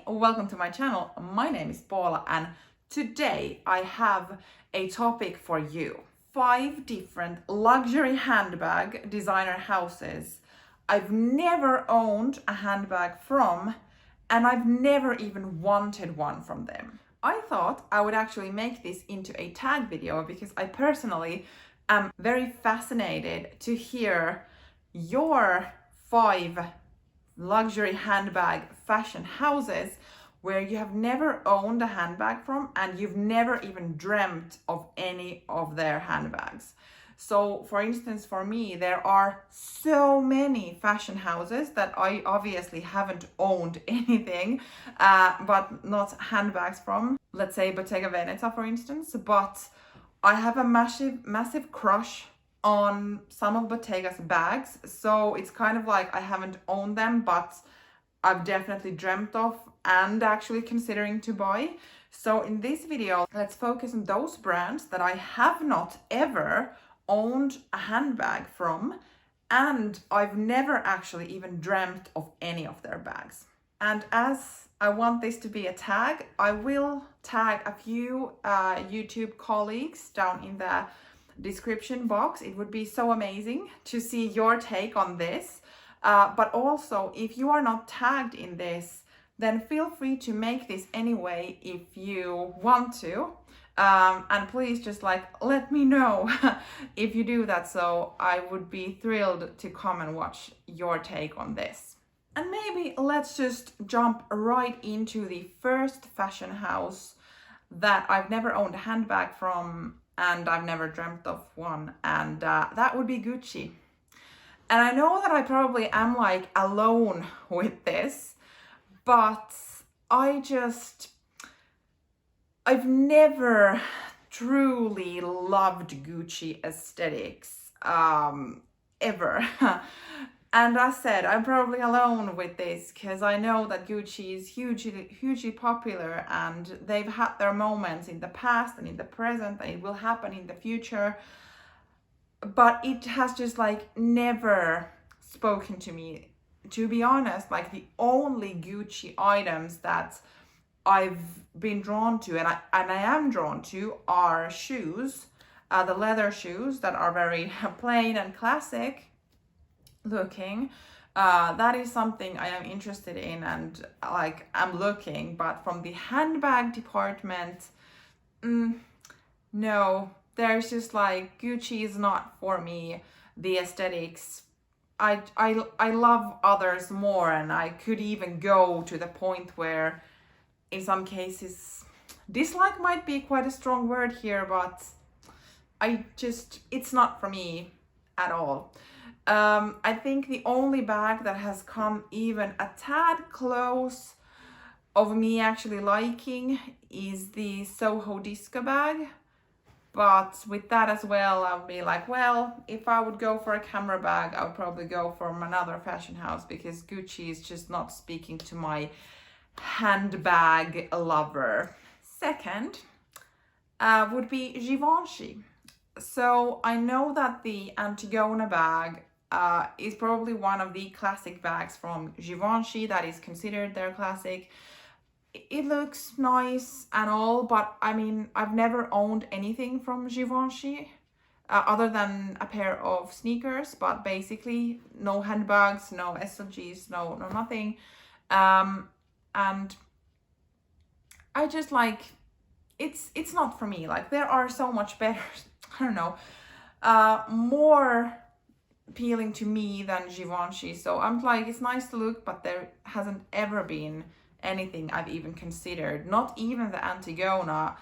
welcome to my channel. My name is Paula and today I have a topic for you. 5 different luxury handbag designer houses I've never owned a handbag from, and I've never even wanted one from them. I thought I would actually make this into a tag video because I personally am very fascinated to hear your 5 luxury handbag fashion houses where you have never owned a handbag from and you've never even dreamt of any of their handbags. So for instance, for me, there are so many fashion houses that I obviously haven't owned anything, but not handbags from, let's say Bottega Veneta, for instance, but I have a massive crush on some of Bottega's bags. So it's kind of like I haven't owned them, but I've definitely dreamt of and actually considering to buy. So in this video, let's focus on those brands that I have not ever owned a handbag from, and I've never actually even dreamt of any of their bags. And as I want this to be a tag, I will tag a few YouTube colleagues down in the description box. It would be so amazing to see your take on this. But also, if you are not tagged in this, then feel free to make this anyway if you want to. And please just let me know if you do that. So I would be thrilled to come and watch your take on this. And maybe let's just jump right into the first fashion house that I've never owned a handbag from and I've never dreamt of one, and that would be Gucci. And I know that I probably am alone with this, but I've never truly loved Gucci aesthetics ever. And as I said, I'm probably alone with this because I know that Gucci is hugely popular, and they've had their moments in the past and in the present, and it will happen in the future. But it has just never spoken to me. To be honest, the only Gucci items that I've been drawn to and I am drawn to are shoes, the leather shoes that are very plain and classic looking. That is something I am interested in and I'm looking, but from the handbag department, no, there's just Gucci is not for me. The aesthetics, I love others more, and I could even go to the point where in some cases dislike might be quite a strong word here, but it's not for me at all. I think the only bag that has come even a tad close of me actually liking is the Soho Disco bag. But with that as well, I'll be well, if I would go for a camera bag, I would probably go from another fashion house because Gucci is just not speaking to my handbag lover. Second would be Givenchy. So I know that the Antigona bag is probably one of the classic bags from Givenchy that is considered their classic. It looks nice and all, but I mean, I've never owned anything from Givenchy other than a pair of sneakers, but basically no handbags, no SLGs, no nothing. And I just it's not for me. There are so much better, I don't know, more appealing to me than Givenchy. So I'm it's nice to look, but there hasn't ever been anything I've even considered. Not even the Antigona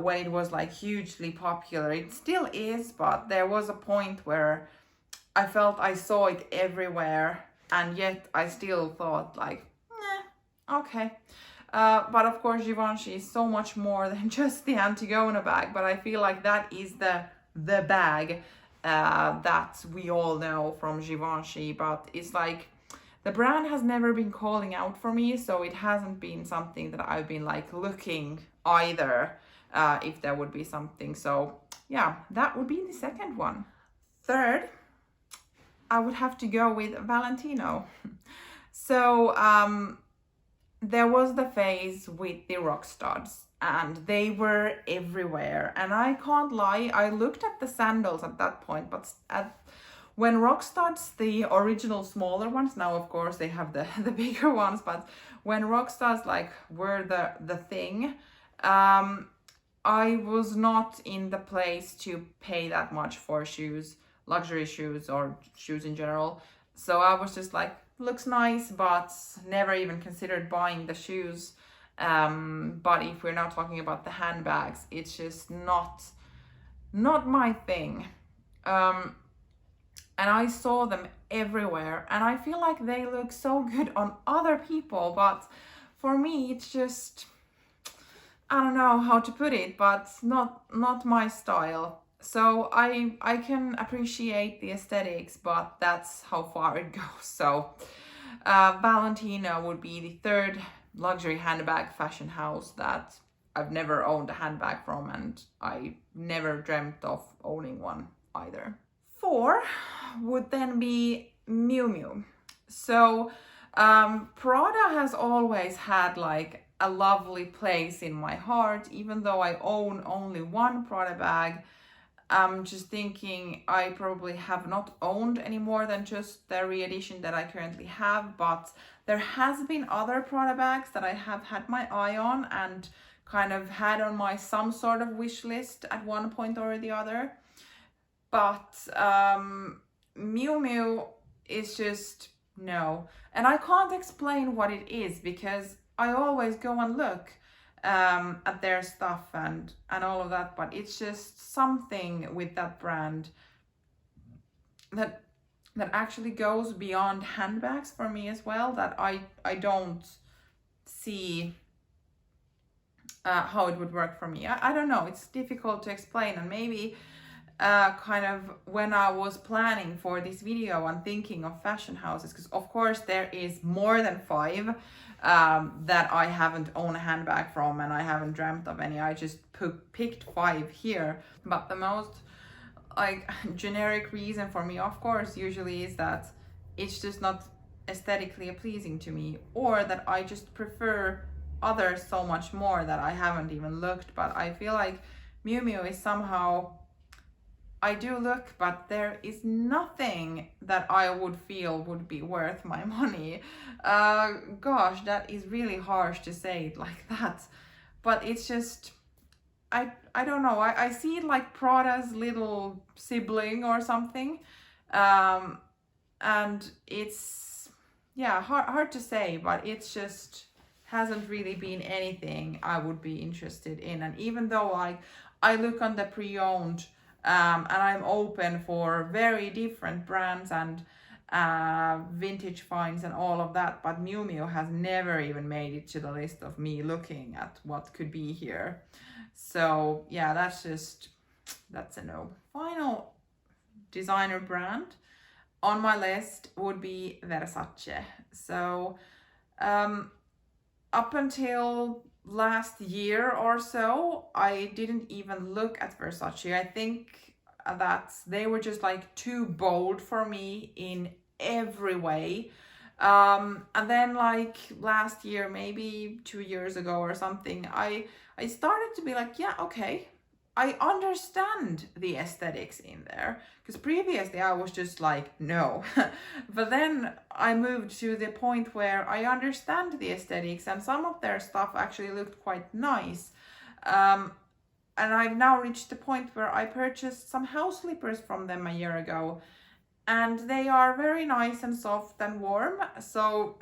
when it was hugely popular. It still is, but there was a point where I felt I saw it everywhere, and yet I still thought okay. But of course Givenchy is so much more than just the Antigona bag, but I feel that is the bag that we all know from Givenchy. But it's the brand has never been calling out for me, so it hasn't been something that I've been looking either, if there would be something. So yeah, that would be the second one. Third, I would have to go with Valentino. So there was the phase with the rock studs and they were everywhere. And I can't lie, I looked at the sandals at that point, but when rock studs, the original smaller ones, now of course they have the bigger ones, but when rock studs like were the thing, I was not in the place to pay that much for shoes, luxury shoes or shoes in general. So I was just like, looks nice, but never even considered buying the shoes. But if we're not talking about the handbags, it's just not my thing. And I saw them everywhere, and I feel like they look so good on other people, but for me, it's just, I don't know how to put it, but not my style. So I can appreciate the aesthetics, but that's how far it goes. So Valentino would be the third luxury handbag fashion house that I've never owned a handbag from, and I never dreamt of owning one either. 4 would then be Miu Miu. So Prada has always had like a lovely place in my heart, even though I own only one Prada bag. I'm just thinking I probably have not owned any more than just the re-edition that I currently have, but there has been other Prada bags that I have had my eye on and kind of had on my some sort of wish list at one point or the other. But Miu Miu is just no. And I can't explain what it is because I always go and look at their stuff and all of that, but it's just something with that brand that actually goes beyond handbags for me as well, that I don't see how it would work for me. I don't know, it's difficult to explain. And maybe kind of when I was planning for this video and thinking of fashion houses, because of course there is more than 5 that I haven't owned a handbag from, and I haven't dreamt of any. I just picked 5 here. But the most like generic reason for me, of course, usually is that it's just not aesthetically pleasing to me, or that I just prefer others so much more that I haven't even looked. But I feel like Miu Miu is somehow, I do look, but there is nothing that I would feel would be worth my money. Gosh, that is really harsh to say it like that. But it's just, I don't know. I see it like Prada's little sibling or something. And it's, yeah, hard to say, but it's just hasn't really been anything I would be interested in. And even though I look on the pre-owned, and I'm open for very different brands and vintage finds and all of that, but Miu Miu has never even made it to the list of me looking at what could be here. So yeah, that's a no. Final designer brand on my list would be Versace. So up until last year or so, I didn't even look at Versace. I think that they were just like too bold for me in every way. And then like last year, maybe 2 years ago or something, I started to be like, yeah, okay, I understand the aesthetics in there, because previously I was just like, no. But then I moved to the point where I understand the aesthetics, and some of their stuff actually looked quite nice. And I've now reached the point where I purchased some house slippers from them a year ago, and they are very nice and soft and warm, so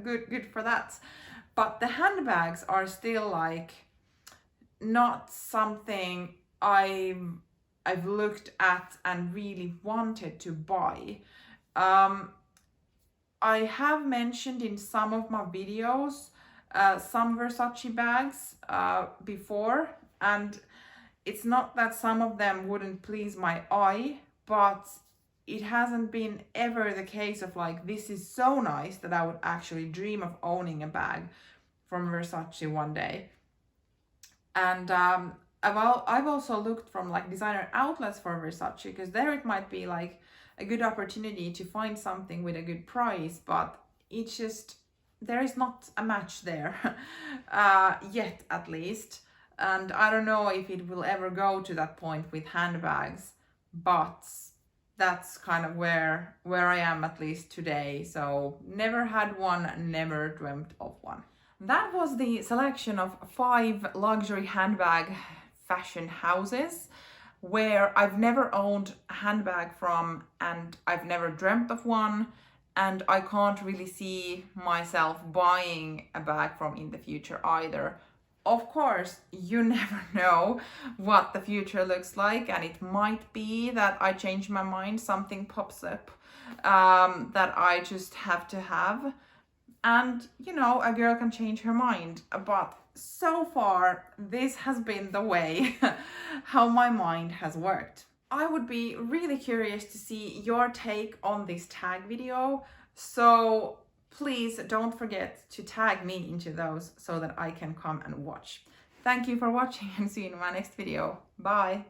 good for that. But the handbags are still like not something I've looked at and really wanted to buy. I have mentioned in some of my videos some Versace bags before, and it's not that some of them wouldn't please my eye, but it hasn't been ever the case of like, this is so nice that I would actually dream of owning a bag from Versace one day. And I've also looked from like designer outlets for Versace, because there it might be like a good opportunity to find something with a good price, but it's just there is not a match there yet, at least. And I don't know if it will ever go to that point with handbags, but that's kind of where I am, at least today. So never had one, never dreamt of one. That was the selection of 5 luxury handbag fashion houses where I've never owned a handbag from, and I've never dreamt of one, and I can't really see myself buying a bag from in the future either. Of course, you never know what the future looks like, and it might be that I change my mind, something pops up that I just have to have. And you know, a girl can change her mind, but so far this has been the way how my mind has worked. I would be really curious to see your take on this tag video, so please don't forget to tag me into those so that I can come and watch. Thank you for watching, and see you in my next video. Bye!